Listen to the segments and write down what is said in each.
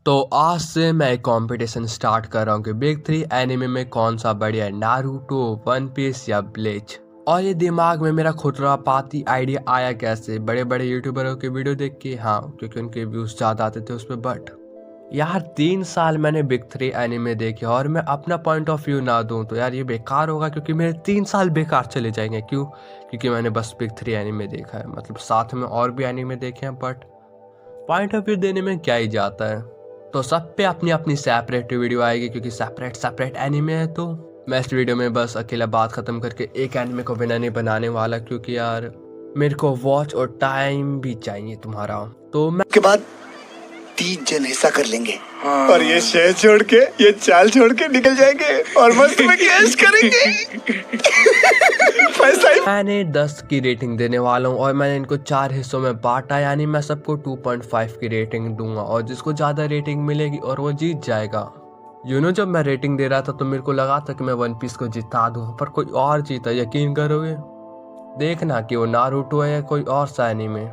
तो आज से मैं एक कंपटीशन स्टार्ट कर रहा हूँ कि बिग 3 एनिमे में कौन सा बढ़िया है, नारुतो, वन पीस या ब्लीच। और ये दिमाग में मेरा खुरपाती आइडिया आया कैसे, बड़े बड़े यूट्यूबरों के वीडियो देख के। हाँ, क्योंकि उनके व्यूज ज़्यादा आते थे उस पर। बट यार 3 साल मैंने बिग 3 एनिमे देखे और मैं अपना पॉइंट ऑफ व्यू ना दूं तो यार ये बेकार होगा, क्योंकि मेरे 3 साल बेकार चले जाएंगे। क्यों? क्योंकि मैंने बस बिग 3 एनिमे देखा है, मतलब साथ में और भी एनिमे देखे हैं, बट पॉइंट ऑफ व्यू देने में क्या ही जाता है। तो सब पे अपनी अपनी सेपरेट वीडियो आएगी, क्योंकि सेपरेट सेपरेट एनिमे है। तो मैं इस वीडियो में बस अकेला बात खत्म करके एक एनिमे को विनर नहीं बनाने वाला, क्योंकि यार मेरे को वॉच और टाइम भी चाहिए तुम्हारा। तो मैं के बाद 3 जन हिस्सा कर लेंगे और ये शहर छोड़ के, ये चाल छोड़ के निकल जाएंगे और मस्त में कैश करेंगे। मैंने 10 की रेटिंग देने वाला हूँ और मैंने इनको 4 हिस्सों में बांटा, यानी मैं सबको 2.5 की रेटिंग दूंगा और जिसको ज़्यादा रेटिंग मिलेगी और वो जीत जाएगा। जब मैं रेटिंग दे रहा था तो मेरे को लगा था कि मैं वन पीस को जिता दूँ, पर कोई और जीता। यकीन करोगे? देखना कि वो नारुतो है या कोई और सा एनीमे।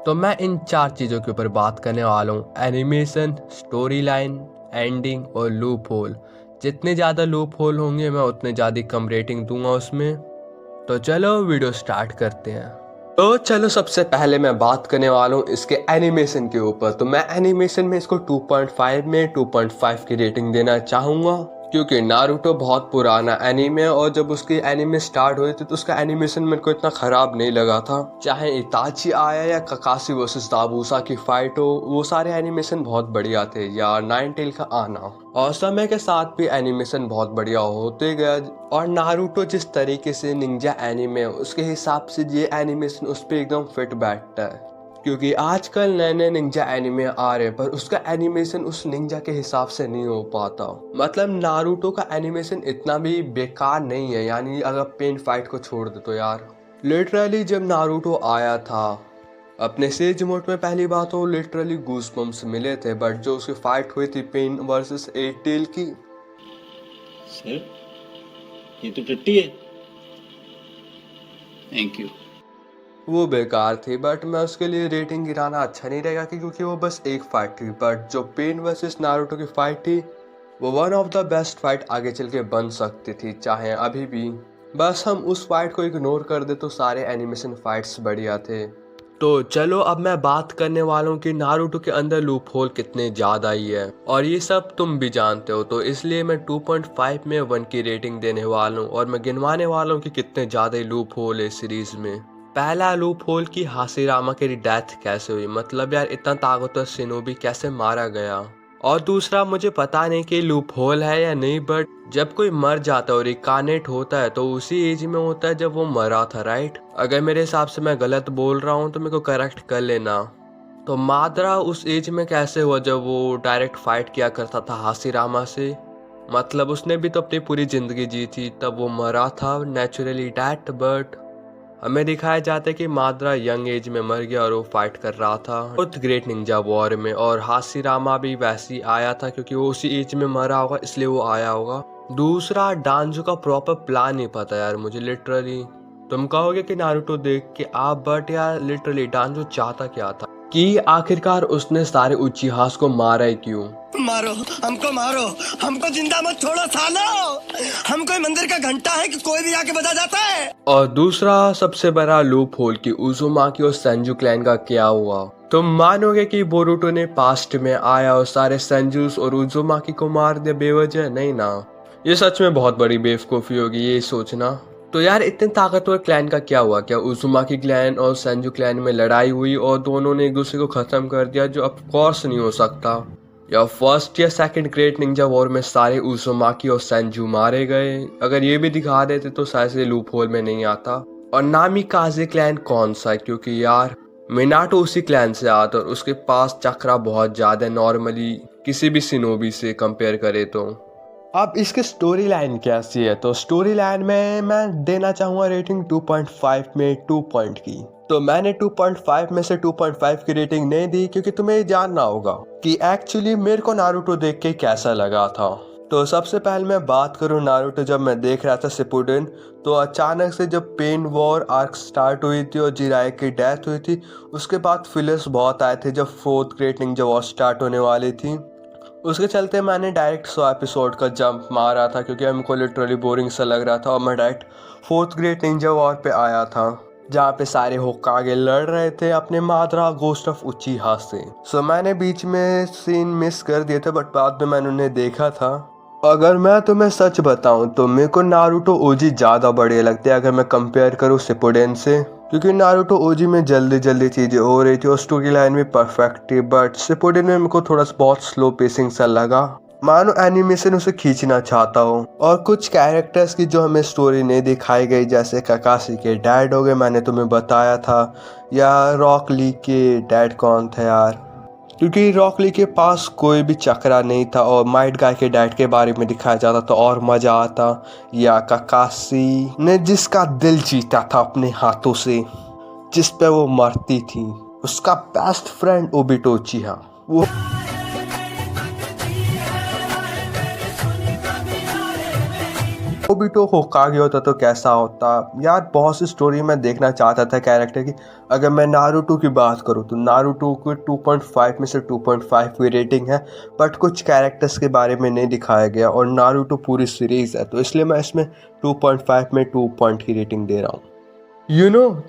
तो मैं इन 4 चीज़ों के ऊपर बात करने वाला हूँ: एनिमेशन, स्टोरी लाइन, एंडिंग और लूप होल। जितने ज़्यादा लूप होल होंगे मैं उतने ज़्यादा कम रेटिंग दूंगा उसमें। तो चलो वीडियो स्टार्ट करते हैं। तो चलो सबसे पहले मैं बात करने वाला हूँ इसके एनिमेशन के ऊपर। तो मैं एनिमेशन में इसको 2.5 में 2.5 की रेटिंग देना चाहूँगा, क्योंकि नारुतो बहुत पुराना एनीमे है और जब उसकी एनीमे स्टार्ट हुए थे तो उसका एनिमेशन मेरे को इतना ख़राब नहीं लगा था। चाहे इताची आया या ककाशी वर्सेस दाबूसा की फाइट हो, वो सारे एनिमेशन बहुत बढ़िया थे, या नाइन टेल का आना। और समय के साथ भी एनिमेशन बहुत बढ़िया होते गया। और नारुतो जिस तरीके से निंजा एनीमे है उसके हिसाब से ये एनिमेशन उस पर एकदम फिट बैठता है, क्योंकि आजकल नए नए निंजा एनिमे आ रहे हैं पर उसका एनिमेशन उस निंजा के हिसाब से नहीं हो पाता। मतलब नारुतो का एनिमेशन इतना भी बेकार नहीं है, यानी अगर पेन फाइट को छोड़ दे तो यार लिटरली जब नारुतो आया था अपने सेज मोड में, पहली बात तो लिटरली गूज़बम्प्स मिले थे। बट जो उसकी फाइट हुई थी पेन वर्सेस एट टेल की, सर ये तो टट्टी है। Thank you. वो बेकार थी। बट मैं उसके लिए रेटिंग गिराना अच्छा नहीं रहेगा, क्योंकि वो बस एक फाइट थी। बट जो पेन वर्सेस नारुतो की फाइट थी वो one of the best fight आगे चल के बन सकती थी, चाहे अभी भी। बस हम उस फाइट को इग्नोर कर दे तो सारे एनिमेशन फाइट्स बढ़िया थे। तो चलो अब मैं बात करने वाला हूँ कि नारुतो के अंदर लूप होल कितने ज़्यादा ही है, और ये सब तुम भी जानते हो। तो इसलिए मैं 2.5 में 1 की रेटिंग देने वाला हूँ और मैं गिनवाने वाला हूँ कि कितने ज़्यादा लूप होल है सीरीज में। पहला लूप होल की हाशिरामा की डेथ कैसे हुई, मतलब यार इतना ताकतवर शिनोबी कैसे मारा गया। और दूसरा, मुझे पता नहीं कि लूप होल है या नहीं, बट जब कोई मर जाता है और रिकानेट होता है तो उसी एज में होता है जब वो मरा था, राइट? अगर मेरे हिसाब से मैं गलत बोल रहा हूँ तो मेरे को करेक्ट कर लेना। तो माद्रा उस एज में कैसे हुआ जब वो डायरेक्ट फाइट किया करता था हाशिरामा से? मतलब उसने भी तो अपनी पूरी जिंदगी जी थी, तब वो मरा था नेचुरली डेथ। बट हमें दिखाया जाता है कि माद्रा यंग एज में मर गया और वो फाइट कर रहा था बहुत ग्रेट निंजा वॉर में। और हाशिरामा भी वैसे ही आया था, क्योंकि वो उसी एज में मरा होगा इसलिए वो आया होगा। दूसरा, डांजो का प्रॉपर प्लान नहीं पता यार मुझे लिटरली। तुम कहोगे कि नारुतो देख के आप, बट यार लिटरली डांजो चाहता क्या था कि आखिरकार उसने सारे उचिहास को मारा ही क्यों? मारो हमको जिंदा मत छोड़ो सालो। हम कोई मंदिर का घंटा है कि कोई भी आके बजा जाता है। और दूसरा सबसे बड़ा लूप होल की उजुमाकी और संजू क्लैन का क्या हुआ? तुम मानोगे कि बोरुतो ने पास्ट में आया और सारे संजूस और उजुमाकी को मार दिया बेवजह? नहीं ना, ये सच में बहुत बड़ी बेवकूफ़ी होगी ये सोचना। तो यार इतने ताकतवर क्लैन का क्या हुआ? क्या उजुमाकी क्लैन और संजू क्लैन में लड़ाई हुई और दोनों ने एक दूसरे को खत्म कर दिया, जो ऑफ कोर्स नहीं हो सकता? या फर्स्ट या सेकंड ग्रेट निंजा वॉर में सारे उजुमाकी और संजू मारे गए? अगर ये भी दिखा देते तो शायद से लूप होल में नहीं आता। और नामिकाजे क्लैन कौन सा है? क्योंकि यार मिनाटो उसी क्लैन से आता और उसके पास चक्रा बहुत ज्यादा नॉर्मली किसी भी सिनोबी से कंपेयर करे तो। अब इसकी स्टोरी लाइन कैसी है? तो स्टोरी लाइन में मैं देना चाहूँगा रेटिंग 2.5 में 2 पॉइंट की। तो मैंने 2.5 में से 2.5 की रेटिंग नहीं दी, क्योंकि तुम्हें ये जानना होगा कि एक्चुअली मेरे को नारुतो देख के कैसा लगा था। तो सबसे पहले मैं बात करूँ नारुतो, जब मैं देख रहा था शिपुडेन, तो अचानक से जब पेन वॉर आर्क स्टार्ट हुई थी और जिराए की डेथ हुई थी, उसके बाद फिलर्स बहुत आए थे जब fourth great Ninja war start होने वाली थी। उसके चलते मैंने डायरेक्ट 100 एपिसोड का जंप मारा था क्योंकि हमको लिटरली बोरिंग सा लग रहा था और मैं direct 4th great Ninja war पे आया था जहाँ पे सारे होकागे लड़ रहे थे अपने मादरा गोस्ट ऑफ उचिहा से। सो मैंने बीच में सीन मिस कर दिए थे बट बाद में मैंने उन्हें देखा था। अगर मैं तुम्हें सच बताऊं तो मेरे को नारुतो ओजी ज़्यादा बढ़िया लगते हैं अगर मैं कंपेयर करूं शिपुडेन से, क्योंकि नारुतो ओजी में जल्दी जल्दी चीज़ें हो रही थी और स्टोरी लाइन भी परफेक्ट थी। बट शिपुडेन में मेरे को थोड़ा बहुत स्लो पेसिंग सा लगा, मानो एनिमेशन उसे खींचना चाहता हो। और कुछ कैरेक्टर्स की जो हमें स्टोरी नहीं दिखाई गई, जैसे काकाशी के डैड हो गए, मैंने तुम्हें बताया था, या रॉक ली के डैड कौन थे यार, क्योंकि रॉक ली के पास कोई भी चक्रा नहीं था और माइट गाय के डैड के बारे में दिखाया जाता तो और मजा आता। या काकाशी ने जिसका दिल जीता था अपने हाथों से, जिस पे वो मरती थी, उसका बेस्ट फ्रेंड ओबिटो उचिहा, वो ओबिटो होकागे होता तो कैसा होता यार। बहुत सी स्टोरी मैं देखना चाहता था कैरेक्टर की। अगर मैं नारुतो की बात करूँ तो नारुतो को 2.5 में से 2.5 की रेटिंग है, बट कुछ कैरेक्टर्स के बारे में नहीं दिखाया गया और नारुतो पूरी सीरीज है तो इसलिए मैं इसमें 2.5 में 2 पॉइंट की रेटिंग दे रहा हूँ।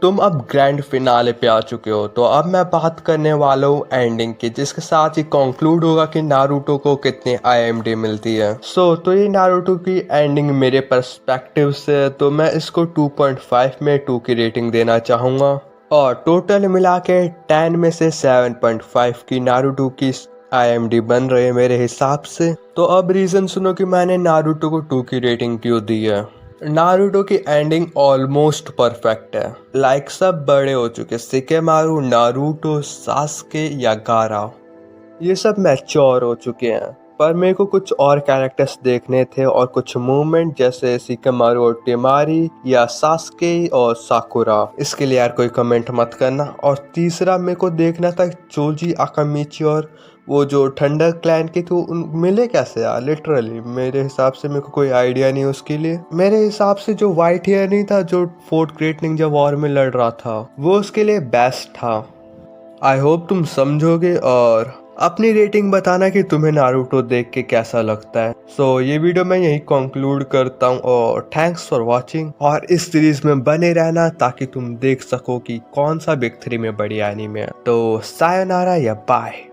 तुम अब ग्रैंड फिनाले पे आ चुके हो तो अब मैं बात करने वाला हूँ एंडिंग की, जिसके साथ ही कंक्लूड होगा कि नारुतो को कितने IMD मिलती है। तो ये नारुतो की एंडिंग मेरे पर्सपेक्टिव से तो मैं इसको 2.5 में 2 की रेटिंग देना चाहूँगा और टोटल मिला के 10 में से 7.5 की नारुतो की IMD बन रही है मेरे हिसाब से। तो अब रीज़न सुनो कि मैंने नारुतो को 2 की रेटिंग क्यों दी है। नारुतो की एंडिंग ऑलमोस्ट परफेक्ट है, लाइक सब बड़े हो चुके, शिकेमारु, नारुतो, सास्के या गारा, ये सब मैच्योर हो चुके हैं। पर मेरे को कुछ और कैरेक्टर्स देखने थे और कुछ मूवमेंट, जैसे शिकेमारु और टेमारी या सास्के और साकुरा। इसके लिए यार कोई कमेंट मत करना। और तीसरा मेरे को देखना था जोजी आकामिची और वो जो थंडर क्लैन के थे मिले कैसे यार। लिटरली मेरे हिसाब से मेरे को कोई आइडिया नहीं उसके लिए। मेरे हिसाब से जो व्हाइट हेयर नहीं था जो 4th ग्रेट निंजा वॉर में लड़ रहा था, वो उसके लिए बेस्ट था। आई होप तुम समझोगे और अपनी रेटिंग बताना कि तुम्हें नारुतो देख के कैसा लगता है। ये वीडियो मैं यही कंक्लूड करता हूँ और थैंक्स फॉर वॉचिंग। और इस सीरीज में बने रहना ताकि तुम देख सको कि कौन सा बिग 3 में बढ़िया एनीमे है। तो सायोनारा या बाय।